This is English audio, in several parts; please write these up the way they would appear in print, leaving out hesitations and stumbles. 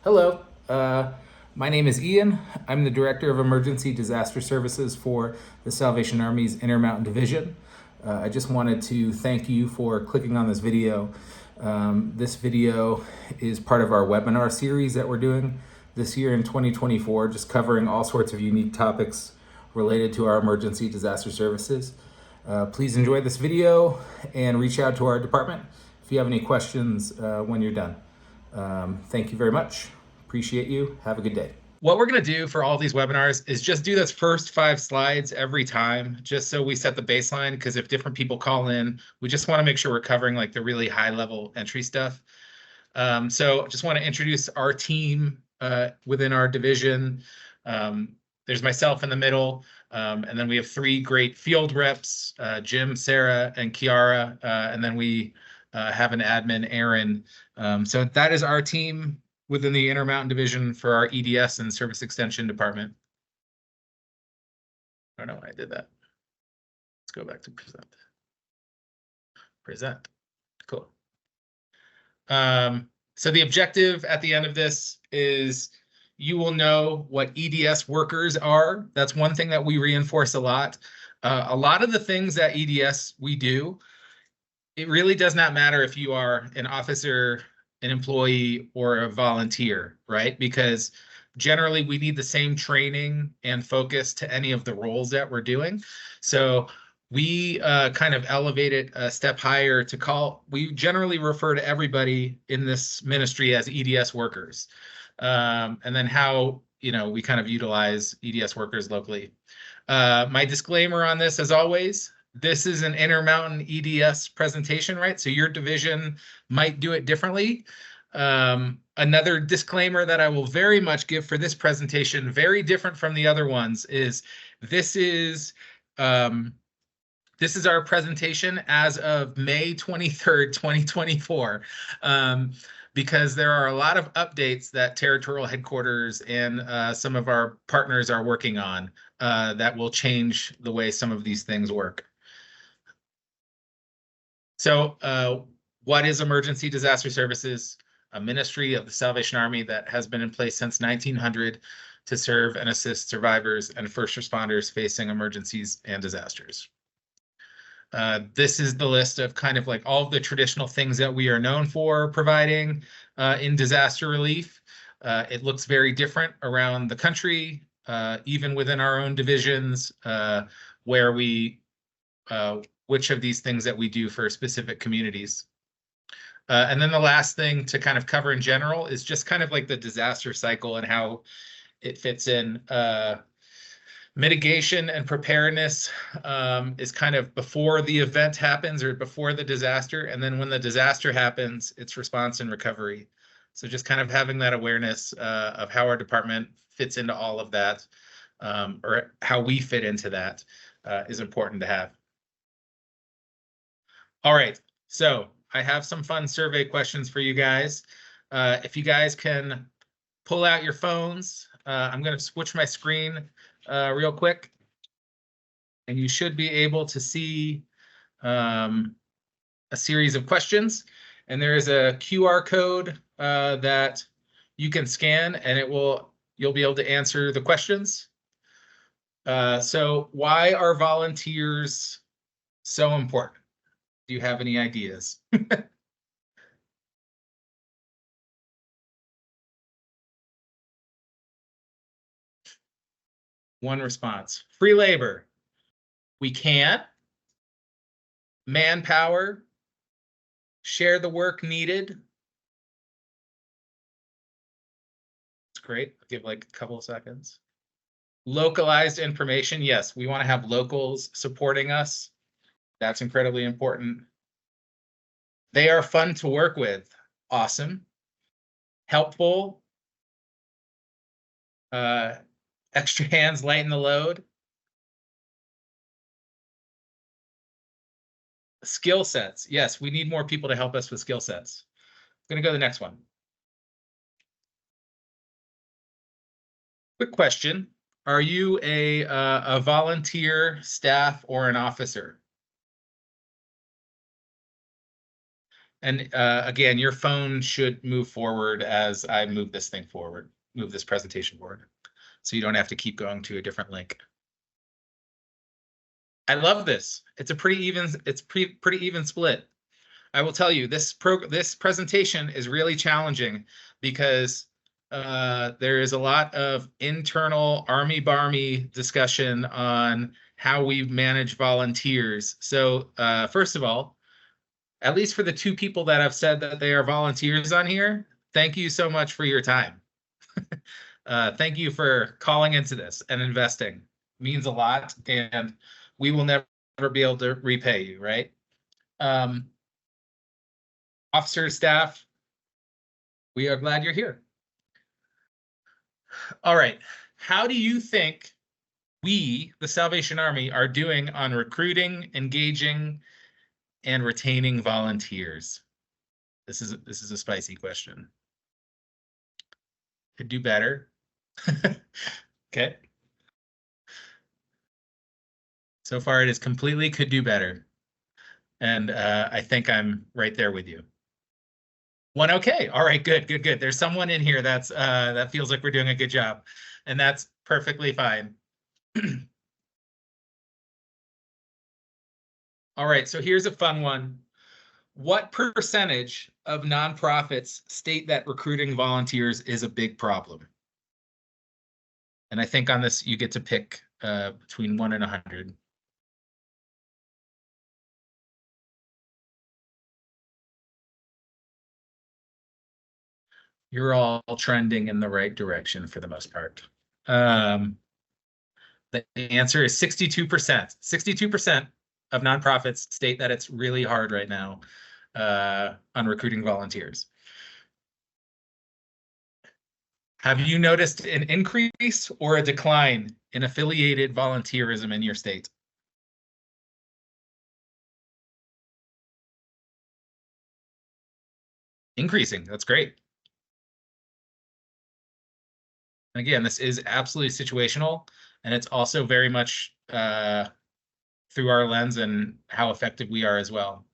Hello, my name is Ian. I'm the Director of Emergency Disaster Services for the Salvation Army's Intermountain Division. I just wanted to thank you for clicking on this video. This video is part of our webinar series that we're doing this year in 2024, just covering all sorts of unique topics related to our emergency disaster services. Please enjoy this video and reach out to our department if you have any questions when you're done. Thank you very much. Appreciate you. Have a good day. What we're going to do for all these webinars is just do those first 5 slides every time, just so we set the baseline, because if different people call in, we just want to make sure we're covering like the really high level entry stuff. So just want to introduce our team within our division. There's myself in the middle, and then we have 3 great field reps, Jim, Sarah, and Kiara, and then we have an admin, Aaron. So that is our team within the Intermountain Division for our EDS and Service Extension Department. I don't know why I did that. Let's go back to present. Present. Cool. So the objective at the end of this is you will know what EDS workers are. That's one thing that we reinforce a lot. A lot of the things that EDS we do, it really does not matter if you are an officer, an employee, or a volunteer, right? Because generally we need the same training and focus to any of the roles that we're doing. So we kind of elevate it a step higher to call, we generally refer to everybody in this ministry as EDS workers. And then how, we kind of utilize EDS workers locally. My disclaimer on this, as always, this is an Intermountain EDS presentation, right? So your division might do it differently. Another disclaimer that I will very much give for this presentation, very different from the other ones, is this is our presentation as of May 23rd, 2024, because there are a lot of updates that Territorial Headquarters and some of our partners are working on that will change the way some of these things work. So what is Emergency Disaster Services? A ministry of the Salvation Army that has been in place since 1900 to serve and assist survivors and first responders facing emergencies and disasters. This is the list of kind of like all of the traditional things that we are known for providing in disaster relief. It looks very different around the country, even within our own divisions, where we which of these things that we do for specific communities. And then the last thing to kind of cover in general is just kind of like the disaster cycle and how it fits in. Mitigation and preparedness is kind of before the event happens or before the disaster. And then when the disaster happens, it's response and recovery. So just kind of having that awareness of how our department fits into all of that, or how we fit into that, is important to have. All right, so I have some fun survey questions for you guys. If you guys can pull out your phones, I'm going to switch my screen real quick, and you should be able to see a series of questions. And there is a QR code that you can scan, and you'll be able to answer the questions. So why are volunteers so important? Do you have any ideas? One response. Free labor. We can. Manpower. Share the work needed. That's great. I'll give like a couple of seconds. Localized information. Yes, we want to have locals supporting us. That's incredibly important. They are fun to work with. Awesome. Helpful. Extra hands lighten the load. Skill sets. Yes, we need more people to help us with skill sets. I'm going to go to the next one. Quick question. Are you a volunteer, staff, or an officer? And again, your phone should move forward as I move this thing forward, move this presentation forward. So you don't have to keep going to a different link. I love this. It's a pretty even split. I will tell you, this presentation is really challenging because there is a lot of internal army-barmy discussion on how we manage volunteers. So first of all, at least for the two people that have said that they are volunteers on here, thank you so much for your time. Thank you for calling into this and investing. It means a lot, and we will never be able to repay you, right? Officer, staff, we are glad you're here. All right. How do you think we, the Salvation Army, are doing on recruiting, engaging, and retaining volunteers? This is a spicy question. Could do better. Okay. So far, it is completely could do better. And I think I'm right there with you. One okay. All right, good. There's someone in here that's that feels like we're doing a good job, and that's perfectly fine. All right, so here's a fun one. What percentage of nonprofits state that recruiting volunteers is a big problem? And I think on this, you get to pick between 1 and 100. You're all trending in the right direction for the most part. The answer is 62%. 62% of nonprofits state that it's really hard right now on recruiting volunteers. Have you noticed an increase or a decline in affiliated volunteerism in your state? Increasing. That's great. Again, this is absolutely situational, and it's also very much through our lens and how effective we are as well.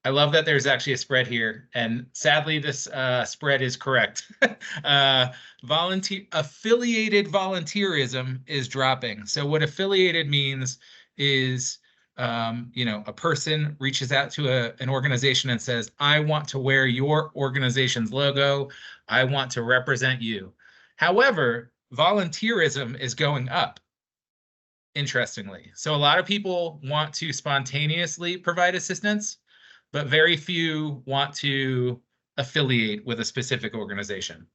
I love that there's actually a spread here, and sadly, this spread is correct. Affiliated volunteerism is dropping. So what affiliated means is, a person reaches out to an organization and says, "I want to wear your organization's logo. I want to represent you." However, volunteerism is going up, interestingly. So a lot of people want to spontaneously provide assistance, but very few want to affiliate with a specific organization.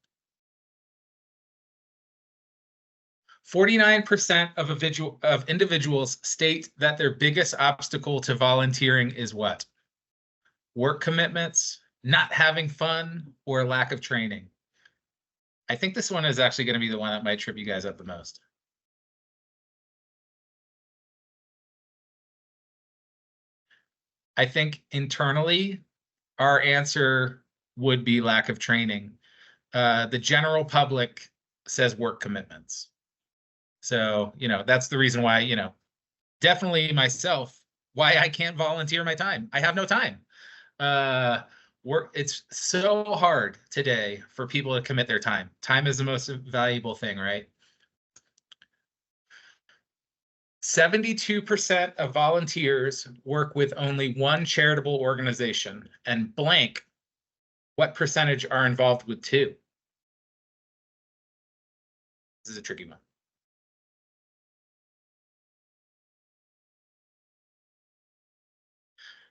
49% of individuals state that their biggest obstacle to volunteering is what? Work commitments, not having fun, or lack of training. I think this one is actually going to be the one that might trip you guys up the most. I think internally, our answer would be lack of training. The general public says work commitments. So, that's the reason why, definitely myself, why I can't volunteer my time. I have no time. It's so hard today for people to commit their time. Time is the most valuable thing, right? 72% of volunteers work with only one charitable organization, and blank, what percentage are involved with two? This is a tricky one.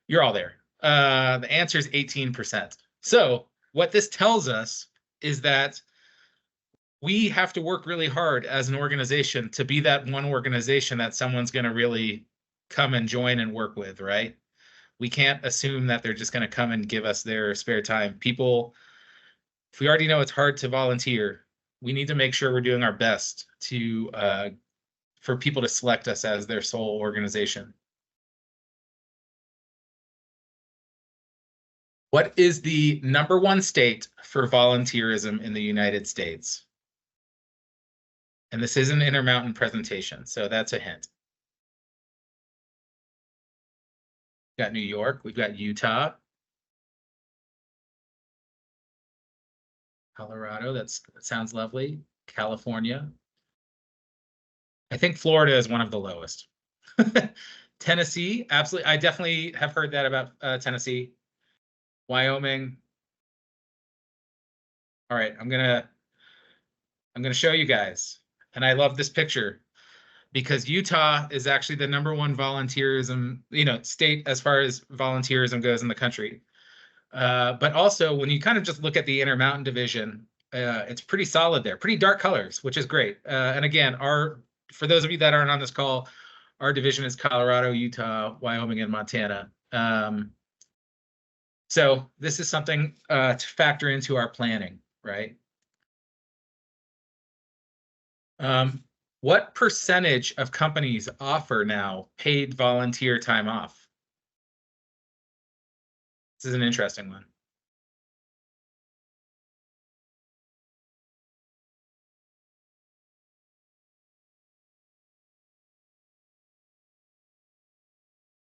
You're all there. The answer is 18%. So what this tells us is that we have to work really hard as an organization to be that one organization that someone's going to really come and join and work with, right? We can't assume that they're just going to come and give us their spare time. People, if we already know it's hard to volunteer, we need to make sure we're doing our best to for people to select us as their sole organization. What is the #1 state for volunteerism in the United States? And this is an Intermountain presentation, so that's a hint. We've got New York, we've got Utah, Colorado, that sounds lovely. California. I think Florida is one of the lowest. Tennessee, absolutely. I definitely have heard that about Tennessee. Wyoming. All right, I'm gonna show you guys. And I love this picture because Utah is actually the #1 volunteerism, state as far as volunteerism goes in the country. But also when you kind of just look at the Intermountain division, it's pretty solid there, pretty dark colors, which is great. And again, for those of you that aren't on this call, our division is Colorado, Utah, Wyoming, and Montana. So this is something to factor into our planning, right? What percentage of companies offer now paid volunteer time off? This is an interesting one.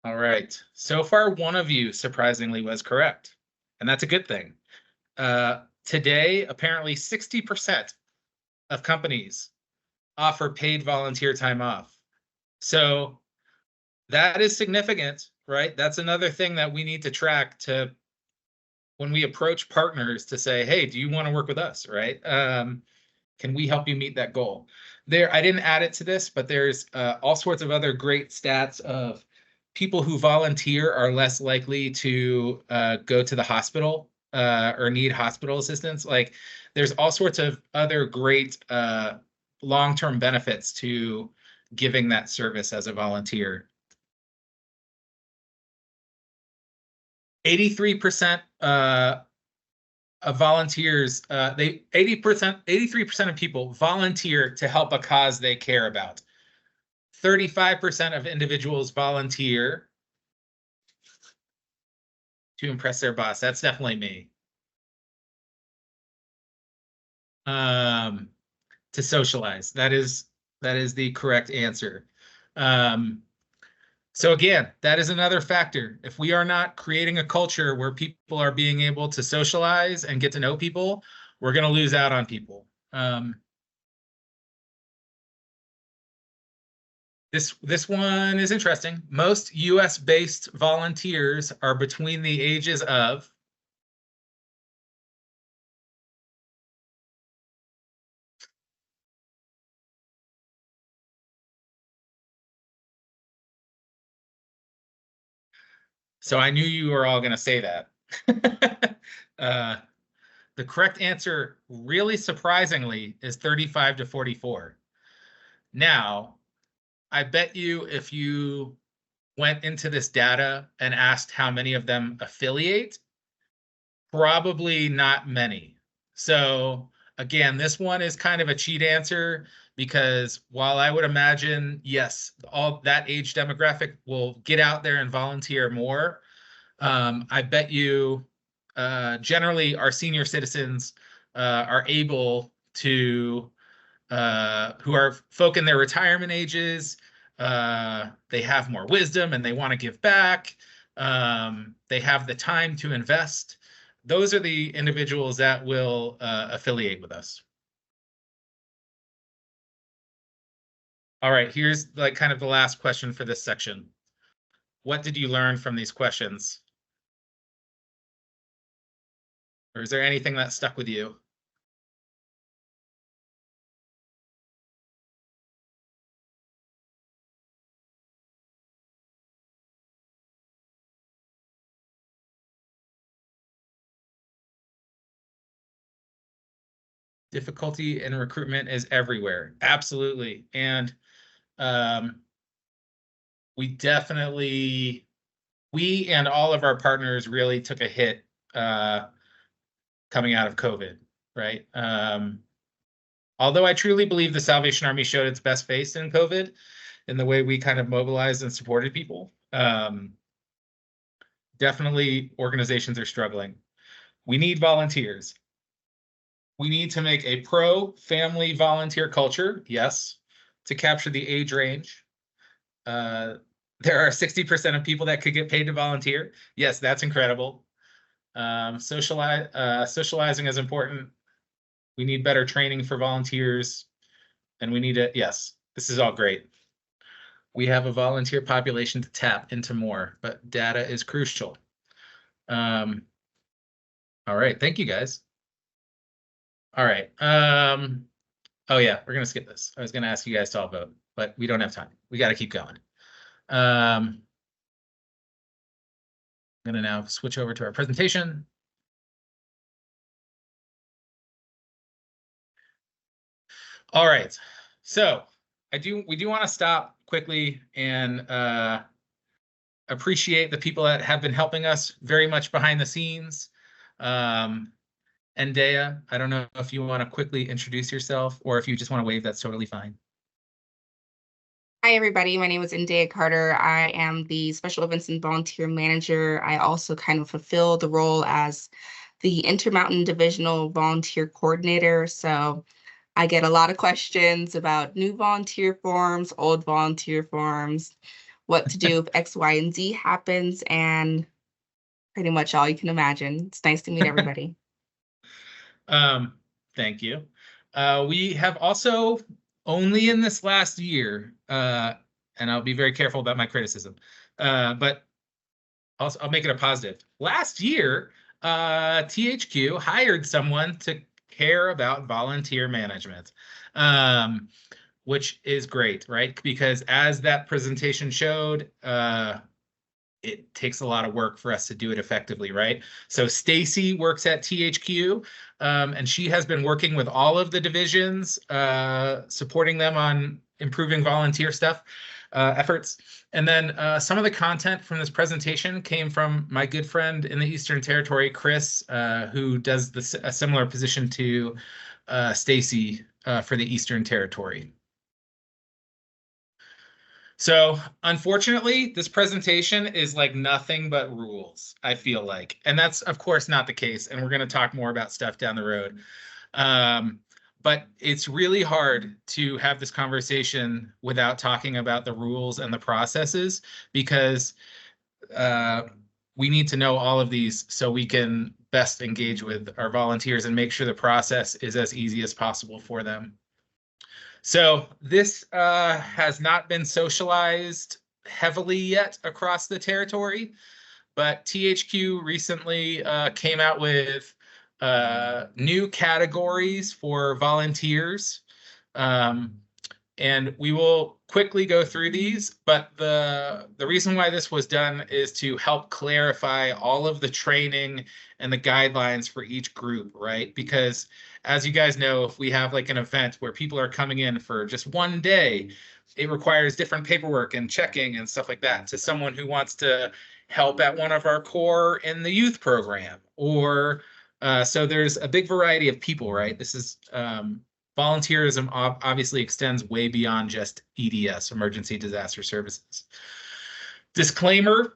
All right. So far, one of you surprisingly was correct, and that's a good thing. Today, apparently 60% of companies offer paid volunteer time off. So that is significant, right? That's another thing that we need to track to when we approach partners to say, hey, do you want to work with us, right? Can we help you meet that goal? I didn't add it to this, but there's all sorts of other great stats of people who volunteer are less likely to go to the hospital or need hospital assistance. Like there's all sorts of other great long-term benefits to giving that service as a volunteer. 83% of volunteers, 83% of people volunteer to help a cause they care about. 35% of individuals volunteer to impress their boss. That's definitely me. To socialize. That is the correct answer. So again, that is another factor. If we are not creating a culture where people are being able to socialize and get to know people, we're going to lose out on people. This one is interesting. Most US-based volunteers are between the ages of. So I knew you were all going to say that. The correct answer, really surprisingly, is 35 to 44. Now, I bet you if you went into this data and asked how many of them affiliate, probably not many. So again, this one is kind of a cheat answer because while I would imagine, yes, all that age demographic will get out there and volunteer more, I bet you generally our senior citizens are able to, who are folk in their retirement ages, they have more wisdom and they want to give back. They have the time to invest. Those are the individuals that will affiliate with us. All right, here's like kind of the last question for this section. What did you learn from these questions? Or is there anything that stuck with you? Difficulty in recruitment is everywhere. Absolutely. And we definitely, we and all of our partners really took a hit coming out of COVID, right? Although I truly believe the Salvation Army showed its best face in COVID in the way we kind of mobilized and supported people. Definitely organizations are struggling. We need volunteers. We need to make a pro-family volunteer culture, yes, to capture the age range. There are 60% of people that could get paid to volunteer. Yes, that's incredible. Socializing is important. We need better training for volunteers, and we need to, yes, this is all great. We have a volunteer population to tap into more, but data is crucial. All right, thank you guys. All right. Oh yeah, we're gonna skip this. I was gonna ask you guys to all vote, but we don't have time. We got to keep going. I'm gonna now switch over to our presentation. All right, so we do want to stop quickly and appreciate the people that have been helping us very much behind the scenes. And Dea, I don't know if you want to quickly introduce yourself or if you just want to wave, that's totally fine. Hi, everybody. My name is Indea Carter. I am the Special Events and Volunteer Manager. I also kind of fulfill the role as the Intermountain Divisional Volunteer Coordinator. So I get a lot of questions about new volunteer forms, old volunteer forms, what to do if X, Y, and Z happens, and pretty much all you can imagine. It's nice to meet everybody. Thank you. We have also only in this last year, and I'll be very careful about my criticism, but I'll make it a positive. Last year, THQ hired someone to care about volunteer management, which is great, right? Because as that presentation showed, it takes a lot of work for us to do it effectively, right? So Stacy works at THQ, and she has been working with all of the divisions, supporting them on improving volunteer stuff, efforts. And then some of the content from this presentation came from my good friend in the Eastern Territory, Chris, who does a similar position to Stacy for the Eastern Territory. So unfortunately, this presentation is like nothing but rules, I feel like. And that's, of course, not the case. And we're going to talk more about stuff down the road. But it's really hard to have this conversation without talking about the rules and the processes, because we need to know all of these so we can best engage with our volunteers and make sure the process is as easy as possible for them. So this has not been socialized heavily yet across the territory, but THQ recently came out with new categories for volunteers. And we will quickly go through these, but the reason why this was done is to help clarify all of the training and the guidelines for each group, right? Because as you guys know, if we have like an event where people are coming in for just one day, it requires different paperwork and checking and stuff like that to someone who wants to help at one of our corps in the youth program. Or so there's a big variety of people, right? This is volunteerism obviously extends way beyond just EDS, Emergency Disaster Services. Disclaimer,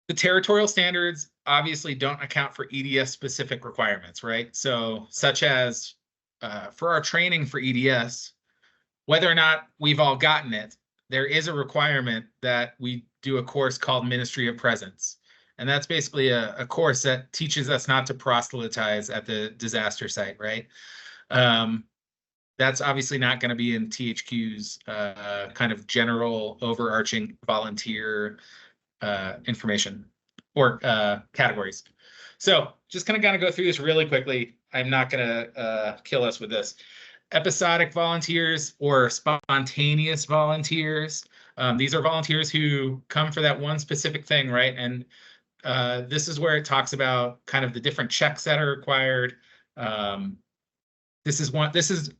the territorial standards obviously don't account for EDS specific requirements, right? So such as for our training for EDS, whether or not we've all gotten it, there is a requirement that we do a course called Ministry of Presence. And that's basically a course that teaches us not to proselytize at the disaster site, right? That's obviously not going to be in THQ's kind of general overarching volunteer information or categories. So just kind of go through this really quickly. I'm not going to kill us with this. Episodic volunteers or spontaneous volunteers. These are volunteers who come for that one specific thing, right? And this is where it talks about kind of the different checks that are required. This is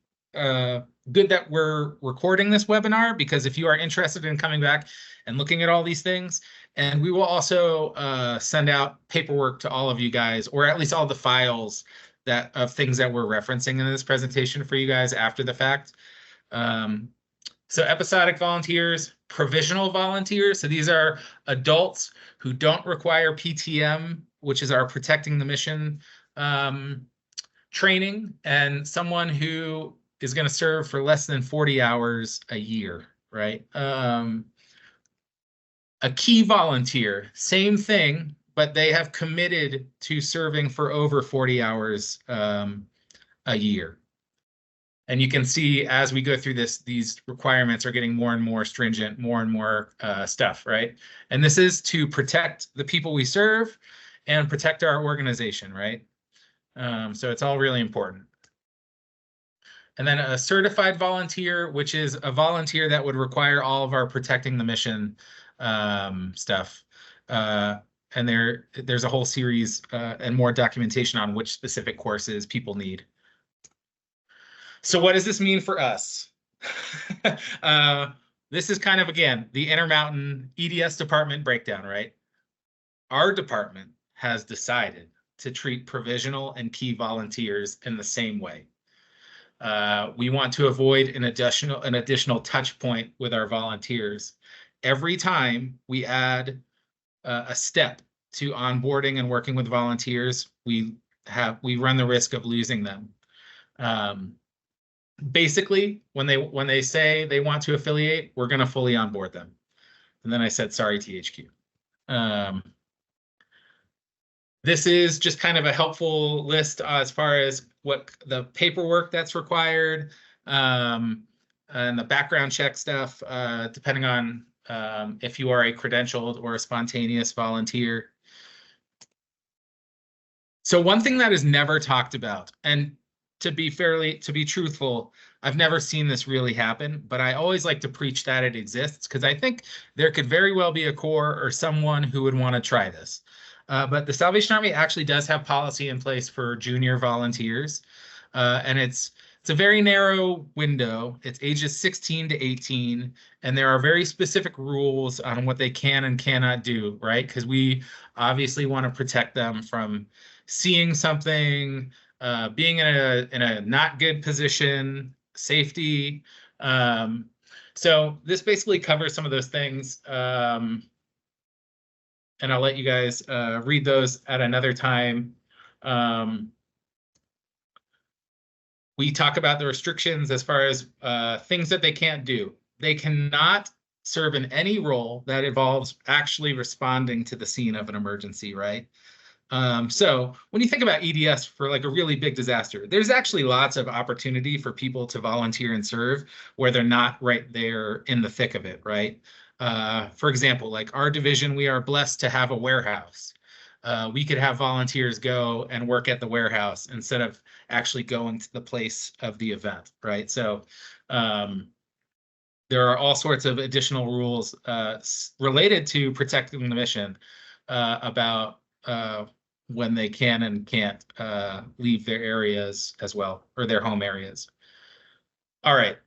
good that we're recording this webinar, because if you are interested in coming back and looking at all these things, and we will also send out paperwork to all of you guys, or at least all the files of things that we're referencing in this presentation for you guys after the fact. So episodic volunteers, provisional volunteers. So these are adults who don't require PTM, which is our protecting the mission training, and someone who is going to serve for less than 40 hours a year, right? A key volunteer, same thing, but they have committed to serving for over 40 hours a year. And you can see as we go through this, these requirements are getting more and more stringent, more and more stuff, right? And this is to protect the people we serve and protect our organization, right? So it's all really important. And then a certified volunteer, which is a volunteer that would require all of our protecting the mission stuff. And there's a whole series and more documentation on which specific courses people need. So what does this mean for us? This is kind of, again, the Intermountain EDS department breakdown, right? Our department has decided to treat provisional and key volunteers in the same way. We want to avoid an additional touch point with our volunteers. Every time we add a step to onboarding and working with volunteers, we run the risk of losing them. Basically, when they say they want to affiliate, we're going to fully onboard them. And then I said, sorry, THQ. This is just kind of a helpful list as far as what the paperwork that's required and the background check stuff, depending on if you are a credentialed or a spontaneous volunteer. So one thing that is never talked about, and to be truthful, I've never seen this really happen, but I always like to preach that it exists because I think there could very well be a Corps or someone who would want to try this. But the Salvation Army actually does have policy in place for junior volunteers, and it's a very narrow window. It's ages 16 to 18, and there are very specific rules on what they can and cannot do, right? Because we obviously want to protect them from seeing something, being in a not good position, safety. So this basically covers some of those things. And I'll let you guys read those at another time. We talk about the restrictions as far as things that they can't do. They cannot serve in any role that involves actually responding to the scene of an emergency, right? So when you think about EDS for like a really big disaster, there's actually lots of opportunity for people to volunteer and serve where they're not right there in the thick of it, right? For example, like our division, we are blessed to have a warehouse. We could have volunteers go and work at the warehouse instead of actually going to the place of the event, right? So there are all sorts of additional rules related to protecting the mission about when they can and can't leave their areas as well, or their home areas. All right.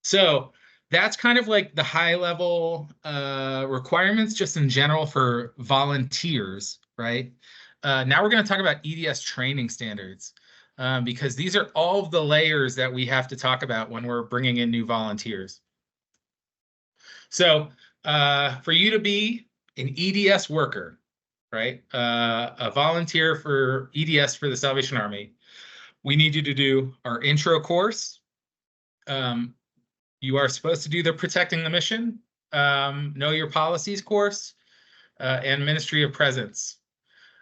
So that's kind of like the high level requirements just in general for volunteers, right? Now we're going to talk about EDS training standards because these are all of the layers that we have to talk about when we're bringing in new volunteers. So for you to be an EDS worker, right? A volunteer for EDS for the Salvation Army, we need you to do our intro course. You are supposed to do the Protecting the Mission, Know Your Policies course, and Ministry of Presence.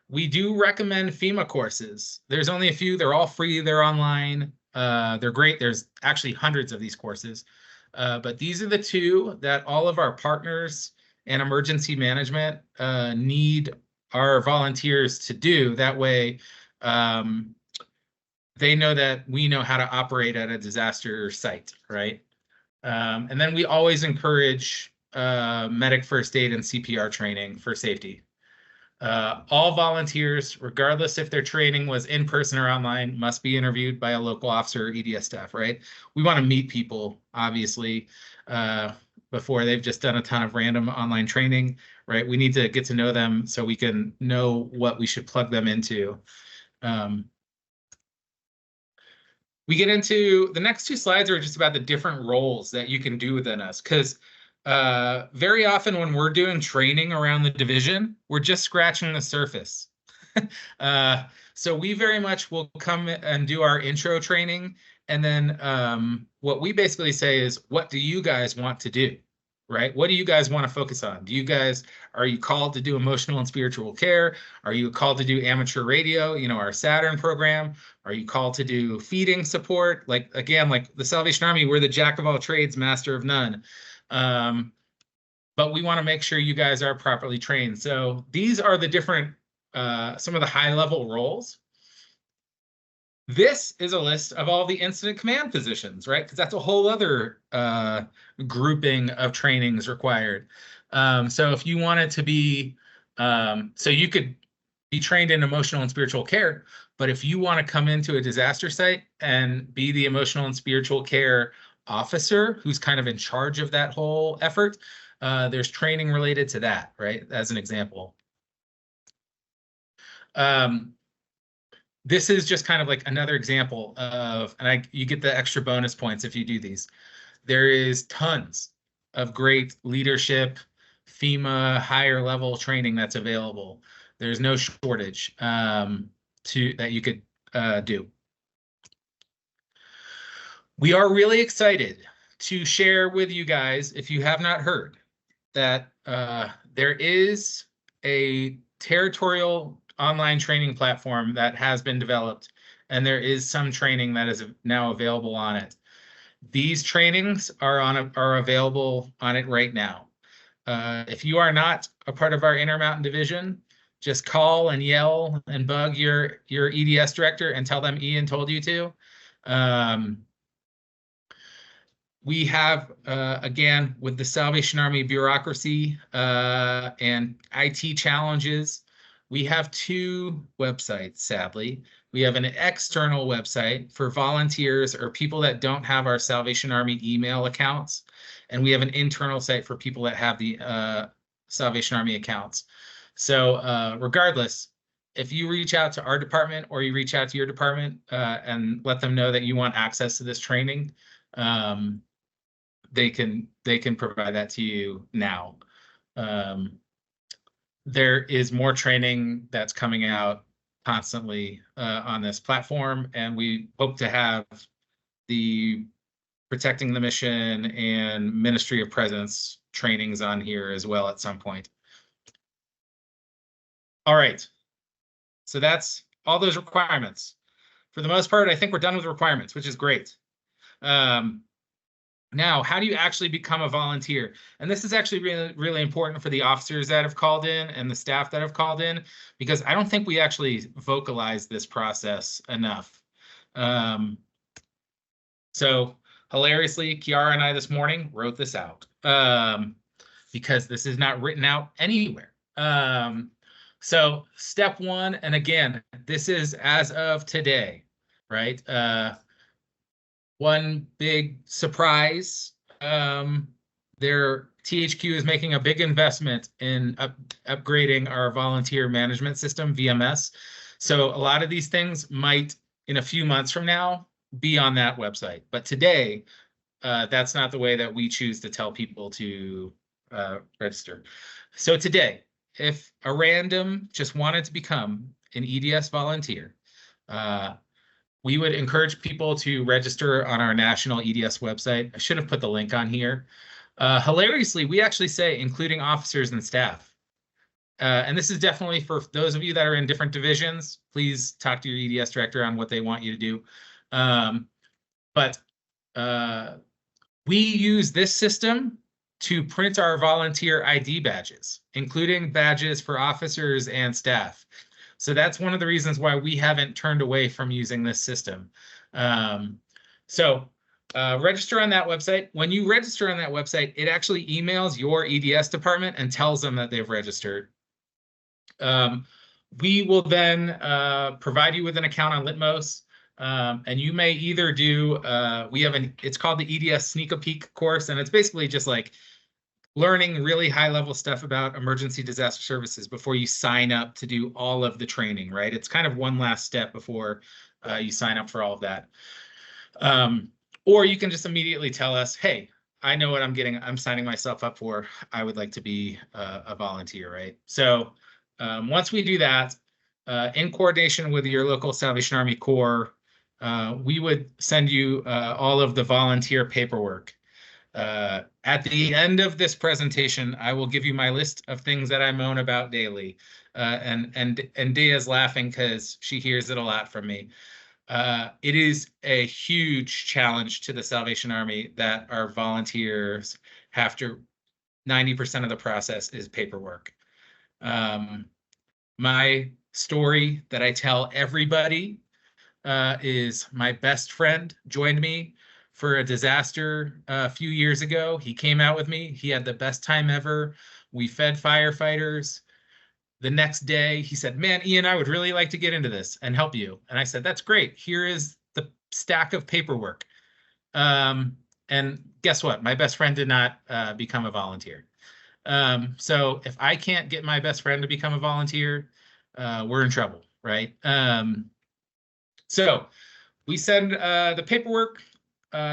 We do recommend FEMA courses. There's only a few. They're all free. They're online. They're great. There's actually hundreds of these courses. But these are the two that all of our partners and emergency management need our volunteers to do. That way, they know that we know how to operate at a disaster site, right? And then we always encourage medic first aid and CPR training for safety. All volunteers, regardless if their training was in person or online, must be interviewed by a local officer or EDS staff, right? We want to meet people, obviously, before they've just done a ton of random online training, right? We need to get to know them so we can know what we should plug them into. We get into the next two slides are just about the different roles that you can do within us, because very often when we're doing training around the division, we're just scratching the surface. So we very much will come and do our intro training. And then what we basically say is, what do you guys want to do? right? What do you guys want to focus on? Are you called to do emotional and spiritual care? Are you called to do amateur radio, our Saturn program? Are you called to do feeding support? Like, again, like the Salvation Army, we're the jack of all trades, master of none. But we want to make sure you guys are properly trained. So these are the different, some of the high level roles. This is a list of all the incident command positions, right? Because that's a whole other grouping of trainings required. So if you wanted to be, so you could be trained in emotional and spiritual care, but if you want to come into a disaster site and be the emotional and spiritual care officer who's kind of in charge of that whole effort, there's training related to that, right? As an example. This is just kind of like another example of, and you get the extra bonus points if you do these. There is tons of great leadership, FEMA higher level training that's available. There's no shortage that you could do. We are really excited to share with you guys, if you have not heard, that there is a territorial online training platform that has been developed, and there is some training that is now available on it. These trainings are available on it right now. If you are not a part of our Intermountain division, just call and yell and bug your EDS director and tell them Ian told you to. We have, again, with the Salvation Army bureaucracy and IT challenges, we have two websites, sadly. We have an external website for volunteers or people that don't have our Salvation Army email accounts. And we have an internal site for people that have the Salvation Army accounts. So regardless, if you reach out to our department or you reach out to your department and let them know that you want access to this training, they can provide that to you now. There is more training that's coming out constantly on this platform, and we hope to have the Protecting the Mission and Ministry of Presence trainings on here as well at some point. All right, so that's all those requirements. For the most part, I think we're done with requirements, which is great. Now, how do you actually become a volunteer? And this is actually really, really important for the officers that have called in and the staff that have called in, because I don't think we actually vocalize this process enough. So hilariously, Kiara and I this morning wrote this out because this is not written out anywhere. So step one, and again, this is as of today, right? One big surprise, their THQ is making a big investment in upgrading our volunteer management system, VMS. So a lot of these things might, in a few months from now, be on that website. But today, that's not the way that we choose to tell people to register. So today, if a random just wanted to become an EDS volunteer, we would encourage people to register on our national EDS website. I should have put the link on here. Hilariously, we actually say including officers and staff. And this is definitely for those of you that are in different divisions. Please talk to your EDS director on what they want you to do. But we use this system to print our volunteer ID badges, including badges for officers and staff. So that's one of the reasons why we haven't turned away from using this system. Register on that website. When you register on that website, it actually emails your EDS department and tells them that they've registered. We will then provide you with an account on Litmos, and you may either do, it's called the EDS Sneak a Peek course, and it's basically just like learning really high level stuff about emergency disaster services before you sign up to do all of the training, right? It's kind of one last step before you sign up for all of that. Or you can just immediately tell us, hey, I know what I'm signing myself up for. I would like to be a volunteer, right? So once we do that, in coordination with your local Salvation Army Corps, we would send you all of the volunteer paperwork. At the end of this presentation, I will give you my list of things that I moan about daily. And Dia's laughing because she hears it a lot from me. It is a huge challenge to the Salvation Army that our volunteers have to, 90% of the process is paperwork. My story that I tell everybody is my best friend joined me for a disaster a few years ago. He came out with me. He had the best time ever. We fed firefighters. The next day, he said, "Man, Ian, I would really like to get into this and help you." And I said, "That's great. Here is the stack of paperwork." And guess what? My best friend did not become a volunteer. So if I can't get my best friend to become a volunteer, we're in trouble, right? So we send the paperwork.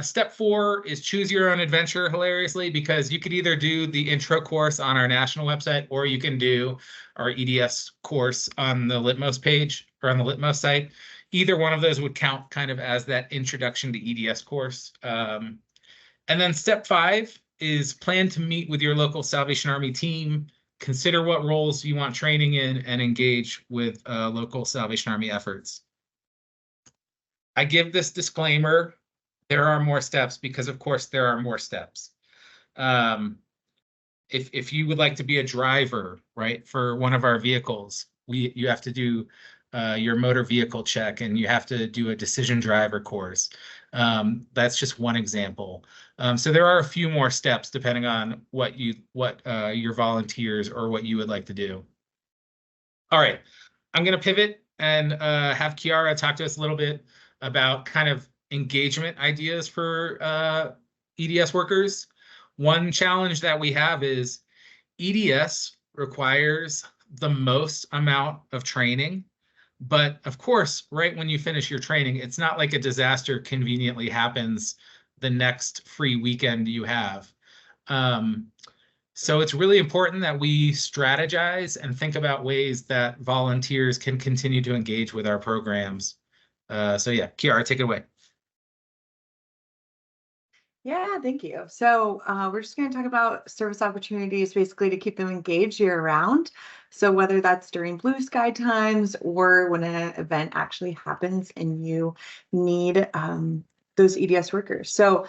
Step 4 is choose your own adventure, hilariously, because you could either do the intro course on our national website, or you can do our EDS course on the Litmos page or on the Litmos site. Either one of those would count kind of as that introduction to EDS course. And then step 5 is plan to meet with your local Salvation Army team, consider what roles you want training in, and engage with local Salvation Army efforts. I give this disclaimer. There are more steps because, of course, there are more steps. If you would like to be a driver, right, for one of our vehicles, you have to do your motor vehicle check, and you have to do a decision driver course. That's just one example. So there are a few more steps depending on what your volunteers or what you would like to do. All right, I'm going to pivot and have Kiara talk to us a little bit about kind of engagement ideas for EDS workers. One challenge that we have is EDS requires the most amount of training. But of course, right when you finish your training, it's not like a disaster conveniently happens the next free weekend you have. So it's really important that we strategize and think about ways that volunteers can continue to engage with our programs. So yeah, Kiara, take it away. Yeah, thank you. So we're just going to talk about service opportunities basically to keep them engaged year round. So whether that's during blue sky times or when an event actually happens and you need those EDS workers. So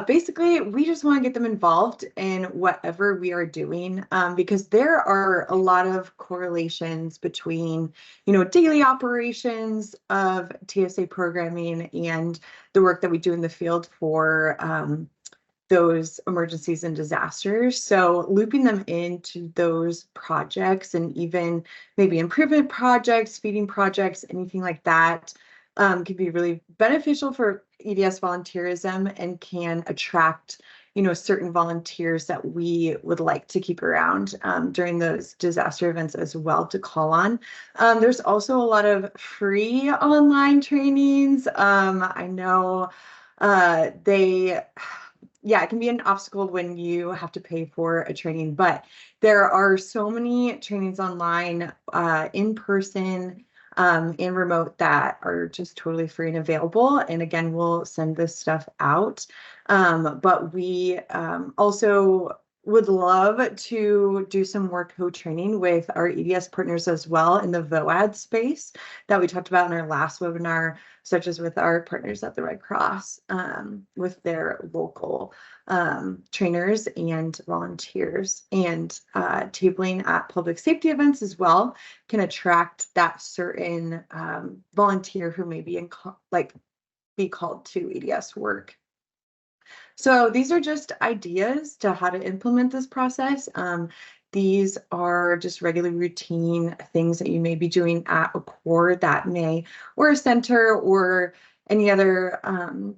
basically, we just want to get them involved in whatever we are doing because there are a lot of correlations between, daily operations of TSA programming and the work that we do in the field for those emergencies and disasters. So looping them into those projects and even maybe improvement projects, feeding projects, anything like that can be really beneficial for EDS volunteerism and can attract, certain volunteers that we would like to keep around during those disaster events as well to call on. There's also a lot of free online trainings. I know it can be an obstacle when you have to pay for a training, but there are so many trainings online, in person, and remote that are just totally free and available. And again, we'll send this stuff out. But we also would love to do some more co-training with our EDS partners as well in the VOAD space that we talked about in our last webinar, such as with our partners at the Red Cross, with their local trainers and volunteers. And tabling at public safety events as well can attract that certain volunteer who may be be called to EDS work. So these are just ideas to how to implement this process. These are just regular routine things that you may be doing at a core that may, or a center, or any other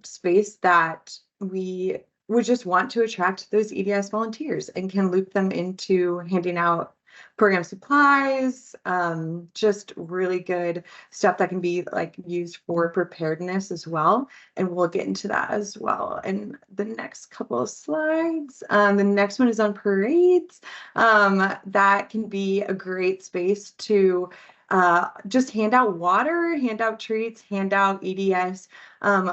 space that we would just want to attract those EDS volunteers and can loop them into handing out program supplies, just really good stuff that can be used for preparedness as well. And we'll get into that as well in the next couple of slides. The next one is on parades. That can be a great space to just hand out water, hand out treats, hand out EDS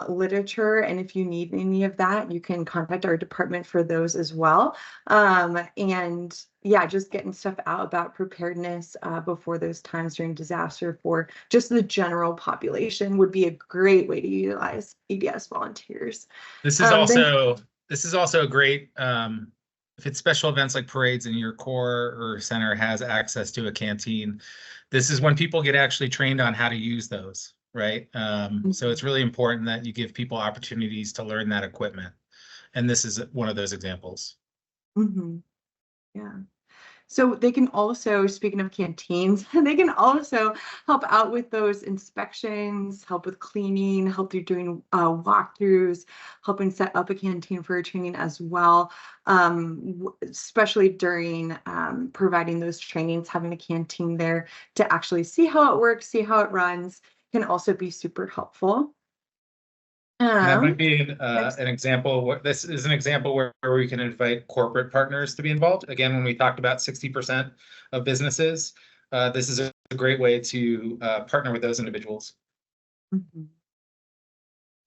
literature. And if you need any of that, you can contact our department for those as well. And yeah, just getting stuff out about preparedness before those times during disaster for just the general population would be a great way to utilize EDS volunteers. This is also a great, if it's special events like parades and your corps or center has access to a canteen, this is when people get actually trained on how to use those, right? So it's really important that you give people opportunities to learn that equipment. And this is one of those examples. Mm-hmm. Yeah. So they can also, speaking of canteens, they can also help out with those inspections, help with cleaning, help through doing walkthroughs, helping set up a canteen for a training as well. Especially during providing those trainings, having a canteen there to actually see how it works, see how it runs, can also be super helpful. That might be an example. This is an example where we can invite corporate partners to be involved. Again, when we talked about 60% of businesses, this is a great way to partner with those individuals. Mm-hmm.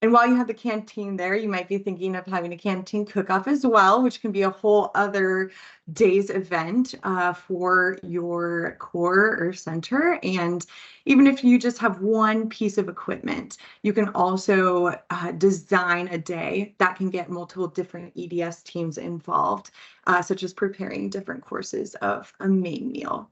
And while you have the canteen there, you might be thinking of having a canteen cook-off as well, which can be a whole other day's event for your corps or center. And even if you just have one piece of equipment, you can also design a day that can get multiple different EDS teams involved, such as preparing different courses of a main meal.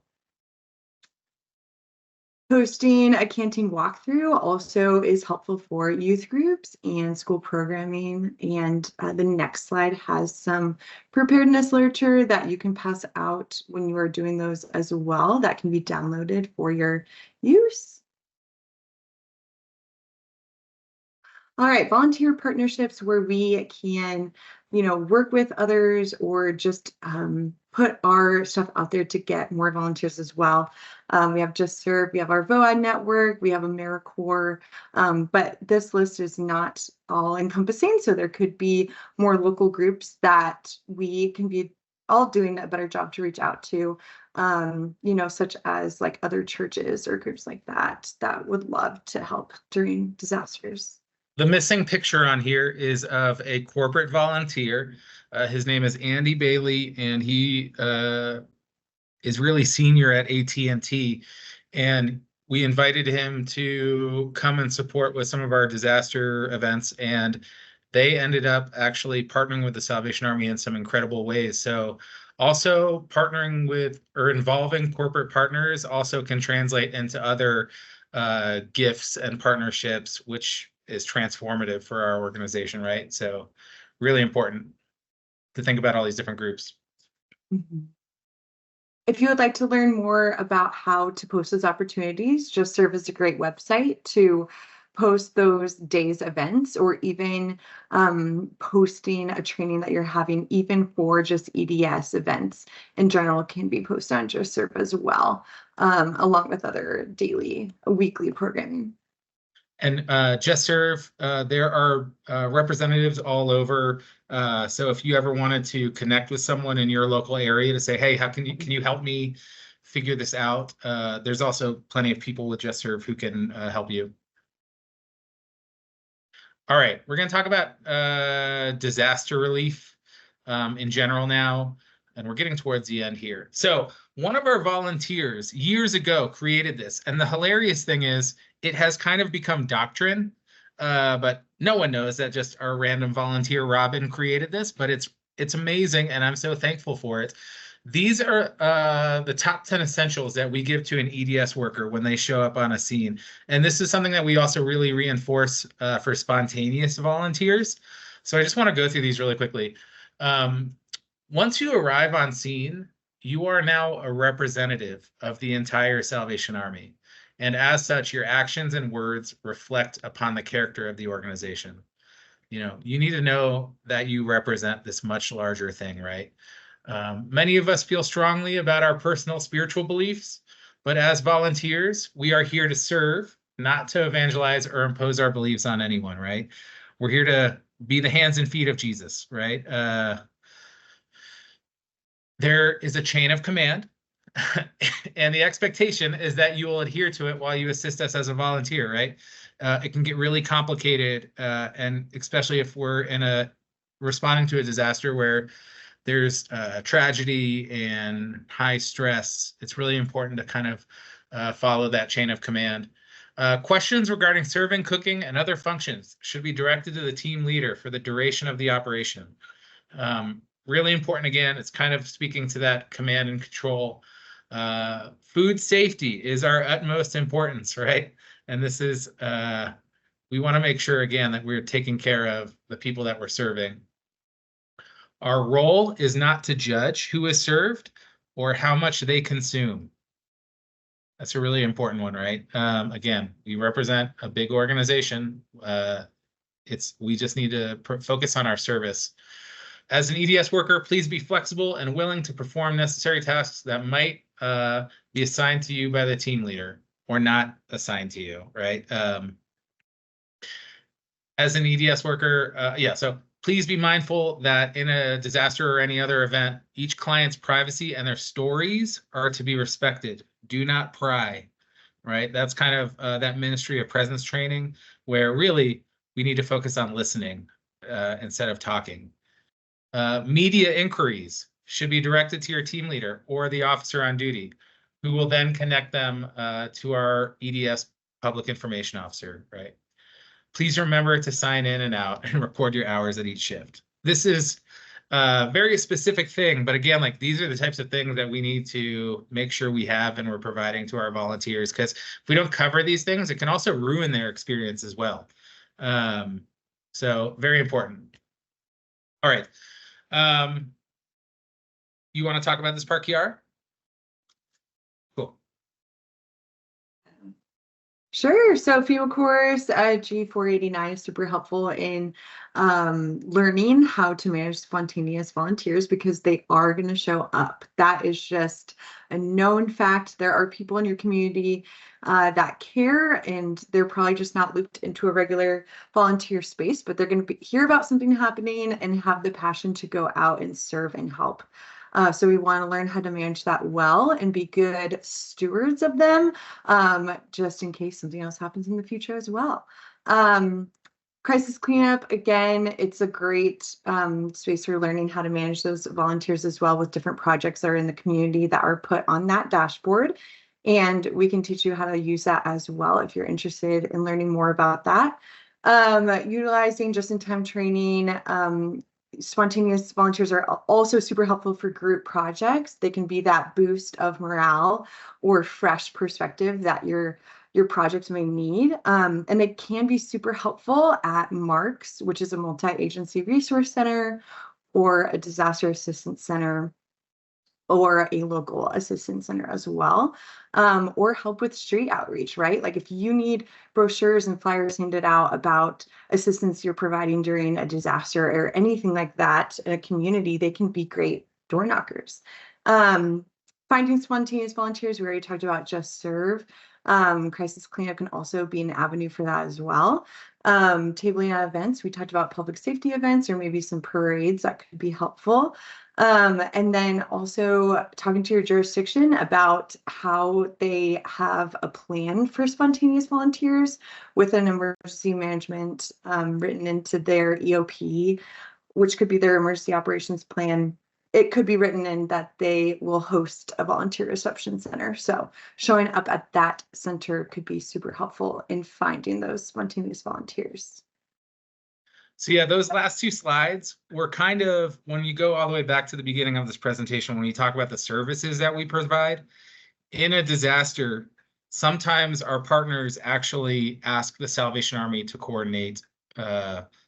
Hosting a canteen walkthrough also is helpful for youth groups and school programming. And the next slide has some preparedness literature that you can pass out when you are doing those as well. That can be downloaded for your use. All right, volunteer partnerships where we can, work with others or just put our stuff out there to get more volunteers as well. We have Just Serve, we have our VOAD network, we have AmeriCorps, but this list is not all encompassing. So there could be more local groups that we can be all doing a better job to reach out to, such as like other churches or groups like that would love to help during disasters. The missing picture on here is of a corporate volunteer. His name is Andy Bailey, and he is really senior at AT&T. And we invited him to come and support with some of our disaster events. And they ended up actually partnering with the Salvation Army in some incredible ways. So also partnering with or involving corporate partners also can translate into other gifts and partnerships, which is transformative for our organization, right? So really important to think about all these different groups. Mm-hmm. If you would like to learn more about how to post those opportunities, Just Serve is a great website to post those days events, or even posting a training that you're having, even for just EDS events in general, can be posted on Just Serve as well, along with other weekly programming. And Just Serve, there are representatives all over. So if you ever wanted to connect with someone in your local area to say, hey, how can you help me figure this out? There's also plenty of people with Just Serve who can help you. All right, we're going to talk about disaster relief in general now, and we're getting towards the end here. So one of our volunteers years ago created this, and the hilarious thing is it has kind of become doctrine, but no one knows that just our random volunteer Robin created this, but it's amazing, and I'm so thankful for it. These are the top 10 essentials that we give to an EDS worker when they show up on a scene. And this is something that we also really reinforce for spontaneous volunteers. So I just want to go through these really quickly. Once you arrive on scene, you are now a representative of the entire Salvation Army. And as such, your actions and words reflect upon the character of the organization. You need to know that you represent this much larger thing, right? Many of us feel strongly about our personal spiritual beliefs, but as volunteers, we are here to serve, not to evangelize or impose our beliefs on anyone, right? We're here to be the hands and feet of Jesus, right? There is a chain of command. And the expectation is that you will adhere to it while you assist us as a volunteer, right? It can get really complicated, and especially if we're responding to a disaster where there's tragedy and high stress. It's really important to kind of follow that chain of command. Questions regarding serving, cooking, and other functions should be directed to the team leader for the duration of the operation. Really important, again, it's kind of speaking to that command and control. Food safety is our utmost importance, right? And this is, we want to make sure, again, that we're taking care of the people that we're serving. Our role is not to judge who is served or how much they consume. That's a really important one, right? Again, we represent a big organization. We just need to focus on our service. As an EDS worker, please be flexible and willing to perform necessary tasks that might be assigned to you by the team leader or not assigned to you, right? As an EDS worker, so please be mindful that in a disaster or any other event, each client's privacy and their stories are to be respected. Do not pry, right? That's kind of that ministry of presence training where really we need to focus on listening instead of talking. Media inquiries should be directed to your team leader or the officer on duty, who will then connect them to our EDS public information officer, right? Please remember to sign in and out and record your hours at each shift. This is a very specific thing, but again, like these are the types of things that we need to make sure we have and we're providing to our volunteers, because if we don't cover these things, it can also ruin their experience as well. So very important. All right. You want to talk about this part, Kiara? Cool. Sure. So FEMA course G489 is super helpful in learning how to manage spontaneous volunteers because they are going to show up. That is just a known fact. There are people in your community that care, and they're probably just not looped into a regular volunteer space, but they're going to hear about something happening and have the passion to go out and serve and help. So we want to learn how to manage that well and be good stewards of them, just in case something else happens in the future as well. Crisis cleanup, again, it's a great space for learning how to manage those volunteers as well with different projects that are in the community that are put on that dashboard. And we can teach you how to use that as well if you're interested in learning more about that. Utilizing just-in-time training, spontaneous volunteers are also super helpful for group projects. They can be that boost of morale or fresh perspective that your projects may need. And they can be super helpful at MARCS, which is a multi-agency resource center, or a disaster assistance center, or a local assistance center as well, or help with street outreach, right? Like if you need brochures and flyers handed out about assistance you're providing during a disaster or anything like that in a community, they can be great door knockers. Finding spontaneous volunteers, we already talked about Just Serve. Crisis cleanup can also be an avenue for that as well. Tabling at events, we talked about public safety events or maybe some parades that could be helpful. And then also talking to your jurisdiction about how they have a plan for spontaneous volunteers with an emergency management written into their EOP, which could be their emergency operations plan. It could be written in that they will host a volunteer reception center. So showing up at that center could be super helpful in finding those spontaneous volunteers. So yeah, those last two slides were kind of, when you go all the way back to the beginning of this presentation, when you talk about the services that we provide in a disaster, sometimes our partners actually ask the Salvation Army to coordinate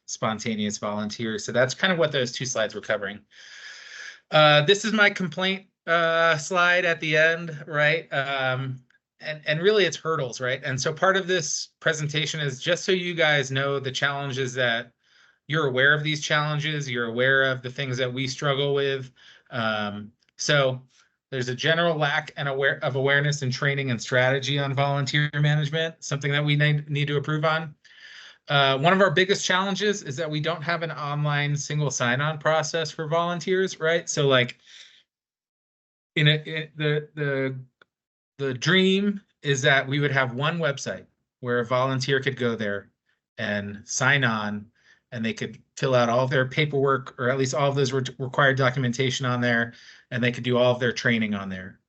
spontaneous volunteers. So that's kind of what those two slides were covering. This is my complaint slide at the end, right? And really it's hurdles, right? And so part of this presentation is just so you guys know the challenges that you're aware of these challenges, you're aware of the things that we struggle with. So there's a general lack of awareness and training and strategy on volunteer management, something that we need to improve on. One of our biggest challenges is that we don't have an online single sign-on process for volunteers, right? So like The dream is that we would have one website where a volunteer could go there and sign on, and they could fill out all of their paperwork, or at least all of those required documentation on there, and they could do all of their training on there.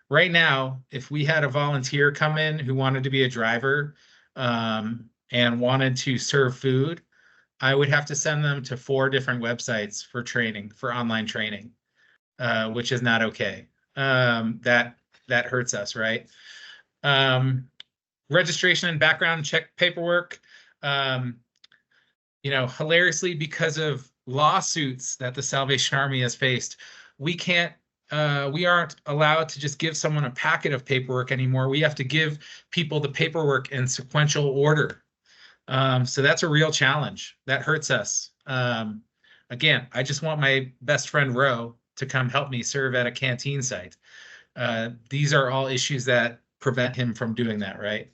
Right now, if we had a volunteer come in who wanted to be a driver and wanted to serve food, I would have to send them to 4 different websites for training, for online training, which is not okay. That hurts us, right? Registration and background check paperwork. Hilariously, because of lawsuits that the Salvation Army has faced, we aren't allowed to just give someone a packet of paperwork anymore. We have to give people the paperwork in sequential order. So that's a real challenge. That hurts us. Again, I just want my best friend Ro to come help me serve at a canteen site. These are all issues that prevent him from doing that, right?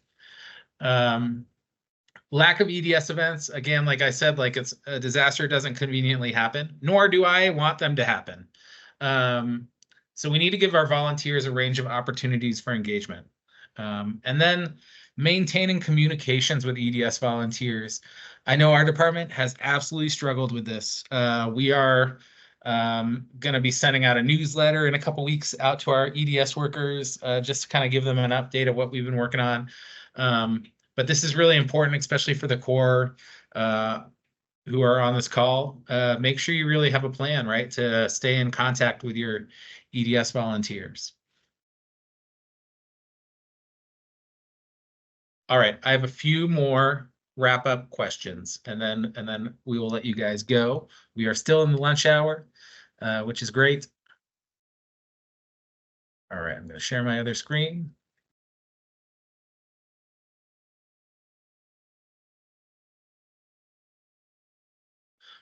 Lack of EDS events, again, like I said, like it's a disaster doesn't conveniently happen, nor do I want them to happen. So we need to give our volunteers a range of opportunities for engagement. And then maintaining communications with EDS volunteers. I know our department has absolutely struggled with this. We are going to be sending out a newsletter in a couple weeks out to our EDS workers, just to kind of give them an update of what we've been working on. But this is really important, especially for the Corps who are on this call. Make sure you really have a plan, right, to stay in contact with your EDS volunteers. All right, I have a few more wrap-up questions, and then we will let you guys go. We are still in the lunch hour, which is great. All right, I'm going to share my other screen.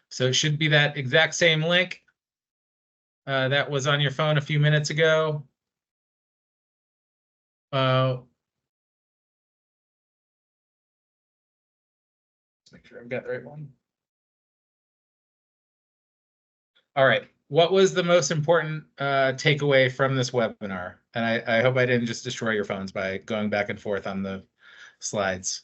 So it should be that exact same link that was on your phone a few minutes ago. Let's make sure I've got the right one. All right. What was the most important takeaway from this webinar? And I hope I didn't just destroy your phones by going back and forth on the slides.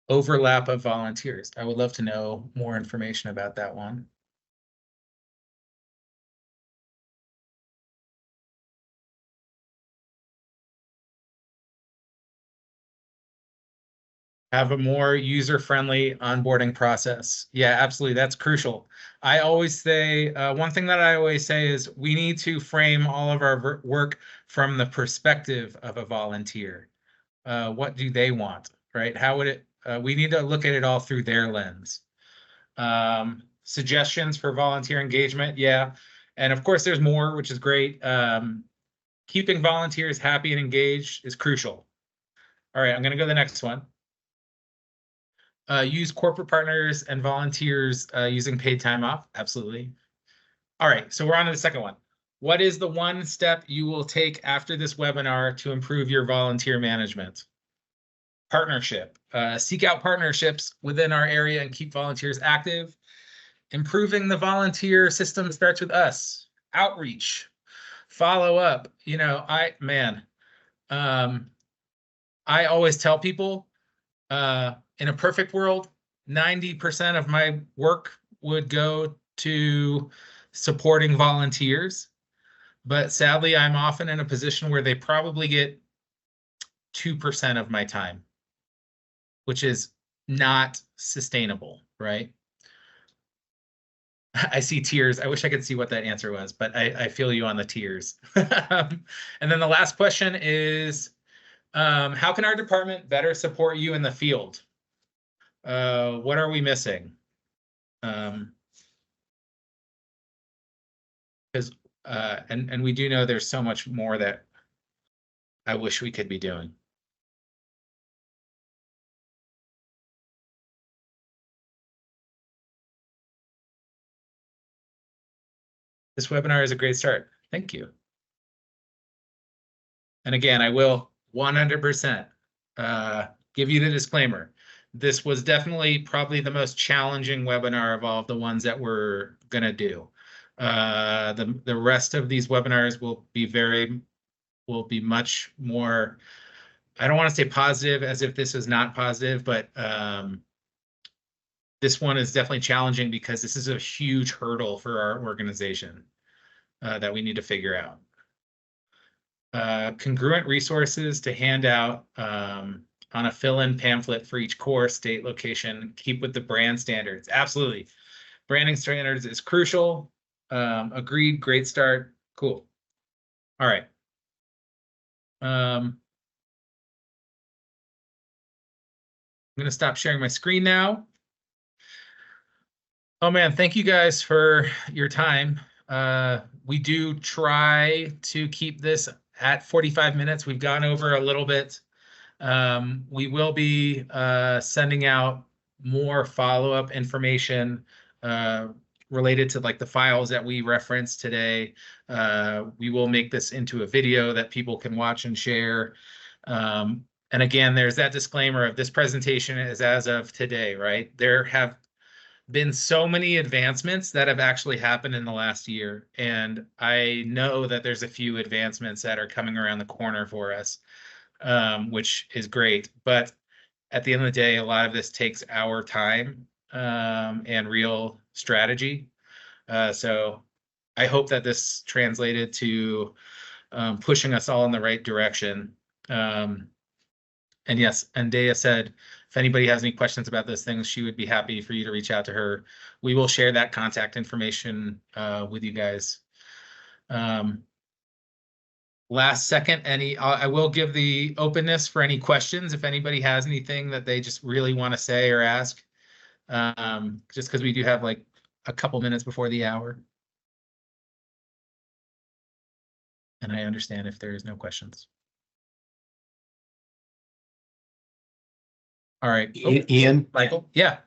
Overlap of volunteers. I would love to know more information about that one. Have a more user-friendly onboarding process. Yeah, absolutely. That's crucial. I always say, one thing that I always say is we need to frame all of our work from the perspective of a volunteer. What do they want, right? How would it, we need to look at it all through their lens. Suggestions for volunteer engagement, yeah. And of course, there's more, which is great. Keeping volunteers happy and engaged is crucial. All right, I'm going to go to the next one. Use corporate partners and volunteers using paid time off. Absolutely. All right, so we're on to the second one. What is the one step you will take after this webinar to improve your volunteer management? Partnership. Seek out partnerships within our area and keep volunteers active. Improving the volunteer system starts with us. Outreach. Follow up. I always tell people, in a perfect world, 90% of my work would go to supporting volunteers. But sadly, I'm often in a position where they probably get 2% of my time, which is not sustainable, right? I see tears. I wish I could see what that answer was, but I feel you on the tears. And then the last question is, how can our department better support you in the field? What are we missing? Because and we do know there's so much more that I wish we could be doing. This webinar is a great start. Thank you. And again, I will 100% give you the disclaimer. This was definitely probably the most challenging webinar of all of the ones that we're going to do. The rest of these webinars will be much more, I don't want to say positive as if this is not positive, but this one is definitely challenging because this is a huge hurdle for our organization that we need to figure out. Congruent resources to hand out on a fill-in pamphlet for each course, state, location, keep with the brand standards. Absolutely. Branding standards is crucial. Agreed, great start, cool. All right. I'm gonna stop sharing my screen now. Oh man, thank you guys for your time. We do try to keep this at 45 minutes. We've gone over a little bit. We will be sending out more follow-up information related to like the files that we referenced today. We will make this into a video that people can watch and share. And again, there's that disclaimer of this presentation is as of today, right? There have been so many advancements that have actually happened in the last year. And I know that there's a few advancements that are coming around the corner for us, which is great. But at the end of the day, a lot of this takes our time and real strategy. So I hope that this translated to pushing us all in the right direction. And yes, Andea said, if anybody has any questions about those things, she would be happy for you to reach out to her. We will share that contact information with you guys. Last second, I will give the openness for any questions if anybody has anything that they just really want to say or ask, just because we do have like a couple minutes before the hour. And I understand if there is no questions. All right. Ian, Michael? Yeah.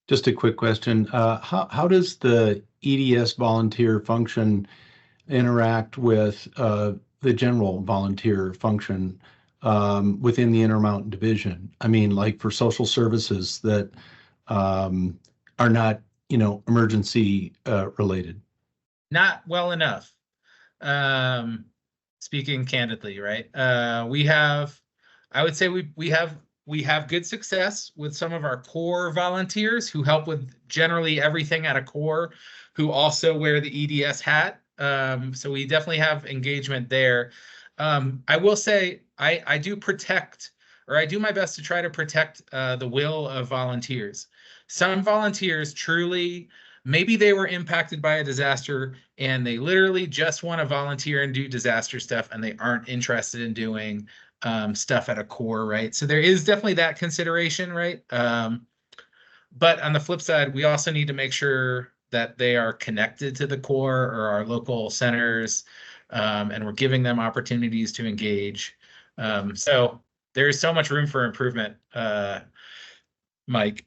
just a quick question. How does the EDS volunteer function interact with the general volunteer function within the Intermountain Division? I mean, like for social services that are not, emergency related. Not well enough. Speaking candidly, right? I would say we have good success with some of our core volunteers who help with generally everything at a core, who also wear the EDS hat. So we definitely have engagement there. I will say I do my best to try to protect the will of volunteers. Some volunteers truly, maybe they were impacted by a disaster and they literally just want to volunteer and do disaster stuff and they aren't interested in doing stuff at a core, right? So there is definitely that consideration, right? But on the flip side, we also need to make sure that they are connected to the core or our local centers, and we're giving them opportunities to engage. So there's so much room for improvement, Mike.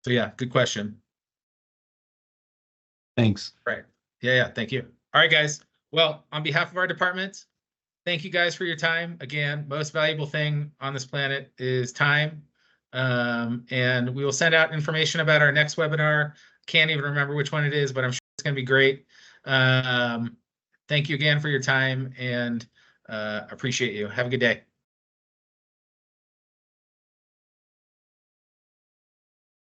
So yeah, good question. Thanks. Right. Yeah, thank you. All right, guys. Well, on behalf of our department, thank you guys for your time. Again, most valuable thing on this planet is time. And we will send out information about our next webinar. Can't even remember which one it is, but I'm sure it's going to be great. Thank you again for your time and appreciate you. Have a good day.